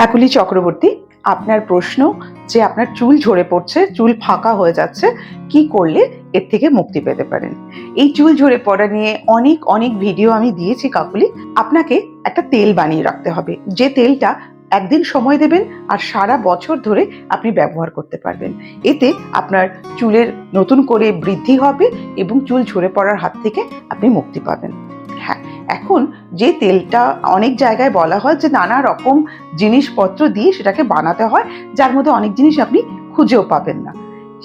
কাকুলি চক্রবর্তী, আপনার প্রশ্ন যে আপনার চুল ঝরে পড়ছে, চুল ফাঁকা হয়ে যাচ্ছে, কি করলে এর থেকে মুক্তি পেতে পারেন। এই চুল ঝরে পড়া নিয়ে অনেক অনেক ভিডিও আমি দিয়েছি কাকুলি। আপনাকে একটা তেল বানিয়ে রাখতে হবে, যে তেলটা একদিন সময় দেবেন আর সারা বছর ধরে আপনি ব্যবহার করতে পারবেন। এতে আপনার চুলের নতুন করে বৃদ্ধি হবে এবং চুল ঝরে পড়ার হাত থেকে আপনি মুক্তি পাবেন। হ্যাঁ, এখন যে তেলটা অনেক জায়গায় বলা হয় যে নানা রকম জিনিসপত্র দিয়ে সেটাকে বানাতে হয়, যার মধ্যে অনেক জিনিস আপনি খুঁজেও পাবেন না,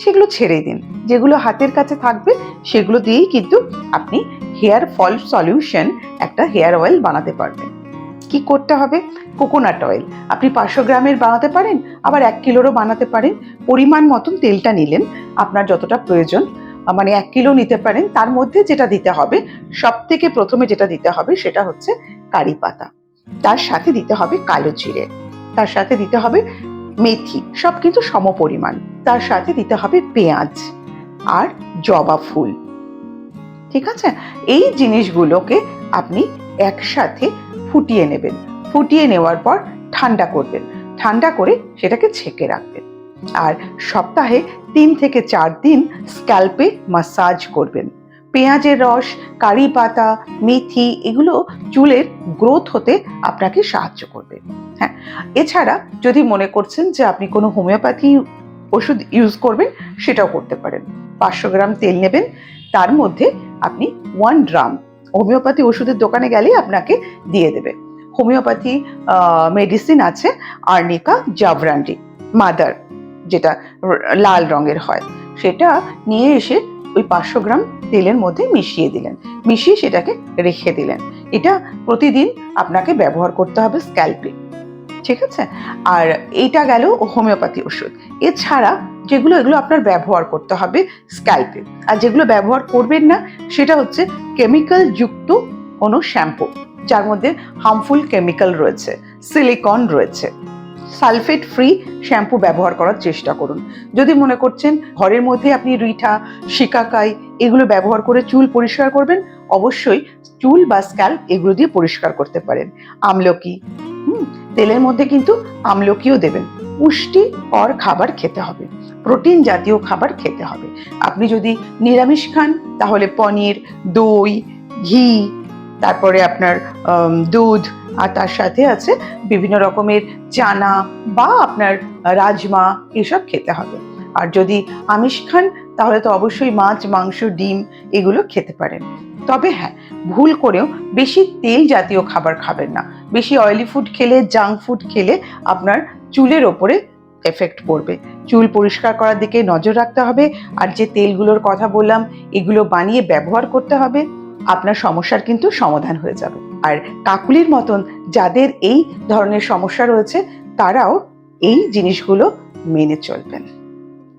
সেগুলো ছেড়ে দিন। যেগুলো হাতের কাছে থাকবে সেগুলো দিয়েই কিন্তু আপনি হেয়ার ফল সলিউশন একটা হেয়ার অয়েল বানাতে পারবেন। কি করতে হবে? কোকোনাট অয়েল আপনি 500 গ্রামের বানাতে পারেন, আবার 1 কিলোরও বানাতে পারেন। পরিমাণ মতন তেলটা নিলেন, আপনার যতটা প্রয়োজন, মানে 1 কিলো নিতে পারেন। তার মধ্যে যেটা দিতে হবে, সব থেকে প্রথমে যেটা দিতে হবে সেটা হচ্ছে কারি পাতা, তার সাথে দিতে হবে কালো জিরে, তার সাথে দিতে হবে মেথি, সব কিন্তু সম পরিমাণ। তার সাথে দিতে হবে পেঁয়াজ আর জবা ফুল। ঠিক আছে? এই জিনিসগুলোকে আপনি একসাথে ফুটিয়ে নেবেন। ফুটিয়ে নেওয়ার পর ঠান্ডা করবেন। ঠান্ডা করে সেটাকে ছেঁকে রাখবেন। আর সপ্তাহে 3 থেকে 4 দিন স্ক্যাল্পে মাসাজ করবেন। পেঁয়াজের রস, কারি পাতা, মেথি এগুলো চুলের গ্রোথ হতে আপনাকে সাহায্য করবে। হ্যাঁ, এছাড়া যদি মনে করছেন যে আপনি কোনো হোমিওপ্যাথি ওষুধ ইউজ করবেন, সেটাও করতে পারেন। 500 গ্রাম তেল নেবেন, তার মধ্যে আপনি 1 ড্রাম, হোমিওপ্যাথি ওষুধের দোকানে গেলে আপনাকে দিয়ে দেবে। হোমিওপ্যাথি মেডিসিন আছে আর্নিকা জাভরান্ডি মাদার, যেটা লাল রঙের হয়, সেটা নিয়ে এসে ওই 500 গ্রাম তেলের মধ্যে মিশিয়ে দিলেন, মিশিয়ে সেটাকে রেখে দিলেন। এটা প্রতিদিন আপনাকে ব্যবহার করতে হবে স্ক্যাল্পে। ঠিক আছে? আর এইটা গেল হোমিওপ্যাথি ওষুধ। এছাড়া এগুলো আপনার ব্যবহার করতে হবে স্ক্যাল্পে। আর যেগুলো ব্যবহার করবেন না সেটা হচ্ছে কেমিক্যাল যুক্ত কোনো শ্যাম্পু, যার মধ্যে হার্মফুল কেমিক্যাল রয়েছে, সিলিকন রয়েছে। সালফেট ফ্রি শ্যাম্পু ব্যবহার করার চেষ্টা করুন। যদি মনে করছেন ঘরের মধ্যে আপনি রিঠা, শিকাকাই এগুলো ব্যবহার করে চুল পরিষ্কার করবেন, অবশ্যই চুল বা স্ক্যাল্প এগুলো দিয়ে পরিষ্কার করতে পারেন। আমলকি, তেলের মধ্যে কিন্তু আমলকিও দেবেন। পুষ্টিকর খাবার খেতে হবে, প্রোটিন জাতীয় খাবার খেতে হবে। আপনি যদি নিরামিষ খান তাহলে পনির, দই, ঘি, তারপরে আপনার দুধ, আর তার সাথে আছে বিভিন্ন রকমের চানা বা আপনার রাজমা, এসব খেতে হবে। আর যদি আমিষ খান তাহলে তো অবশ্যই মাছ, মাংস, ডিম এগুলো খেতে পারেন। তবে হ্যাঁ, ভুল করেও বেশি তেল জাতীয় খাবার খাবেন না। বেশি অয়েলি ফুড খেলে, জাঙ্ক ফুড খেলে আপনার চুলের ওপরে এফেক্ট পড়বে। চুল পরিষ্কার করার দিকে নজর রাখতে হবে। আর যে তেলগুলোর কথা বললাম এগুলো বানিয়ে ব্যবহার করতে হবে, আপনার সমস্যার কিন্তু সমাধান হয়ে যাবে। আর কাকুলির মতন যাদের এই ধরনের সমস্যা রয়েছে তারাও এই জিনিসগুলো মেনে চলবেন।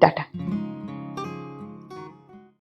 টাটা।